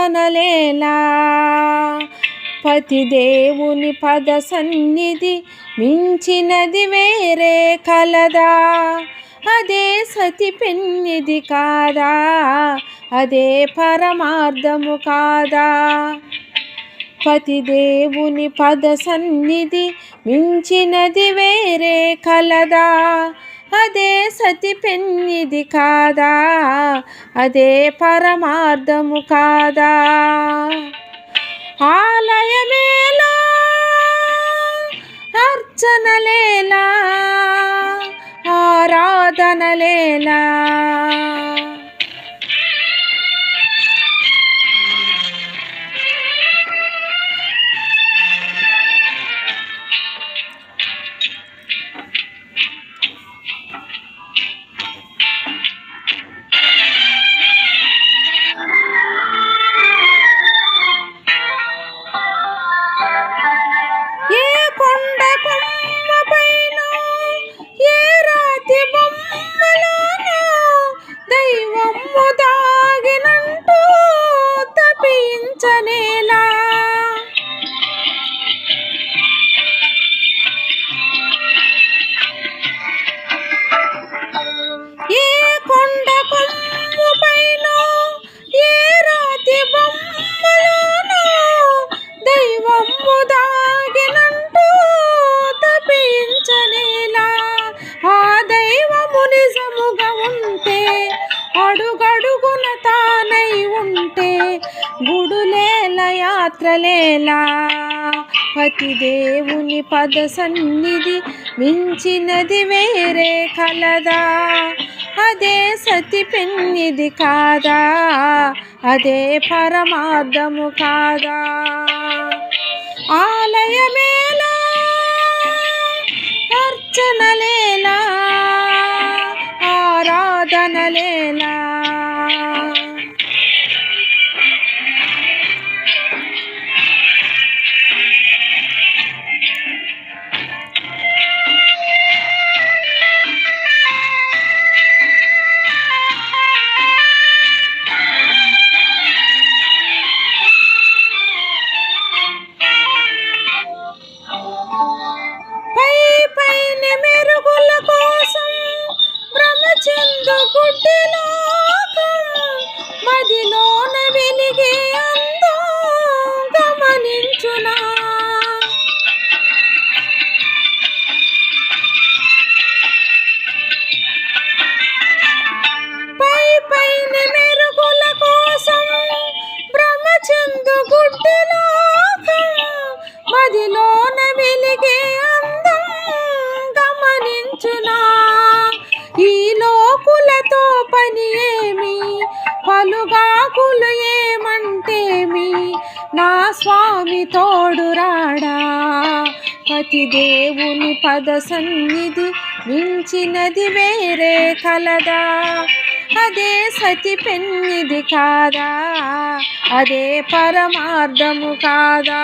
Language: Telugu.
ఆరాధనలేలా పతిదేవుని పద సన్నిధి మించినది వేరే కలదా? అదే సతి పెన్నిది కాదా? అదే పరమార్థము కాదా? పతిదేవుని పద సన్నిధి మించినది వేరే కలదా? అదే సతి పెన్నిది కాదా? అదే పరమార్థము కాదా? ఆలయమేలా అర్చనలేలా ఆరాధనలేలా దైవము దాగినంటూ తపించనేలా? ఏ కొండ కొమ్ము పైన ఏ రాతి బొమ్మలోనో దైవము దాగినంటూ తపించనేలా? ఆ దైవము నిజముగా ఉంటే అడుగడుగున తానై ఉంటే గుడులేల యాత్రలేలా? పతిదేవుని పద సన్నిధి మించినది వేరే కలదా? అదే సతి పెన్నిది కాదా? అదే పరమార్థము కాదా? ఆలయమేలా అర్చనలేలా ఆరాధనలేలా? మెరుగుల కోసం భ్రమచెందు గుడ్డిలోకం మదిలోన వెలిగే అందం గమనించునా? పైన మెరుగుల కోసం భ్రమచెందు గుడ్డిలోకం మదిలోన వెలిగే ఈ లోకులతో పని ఏమి? పలుగాకులు ఏమంటేమి? నా స్వామి తోడురాడా? పతిదేవుని పద సన్నిధి మించినది వేరే కలదా? అదే సతి పెన్నిది కాదా? అదే పరమార్థము కాదా?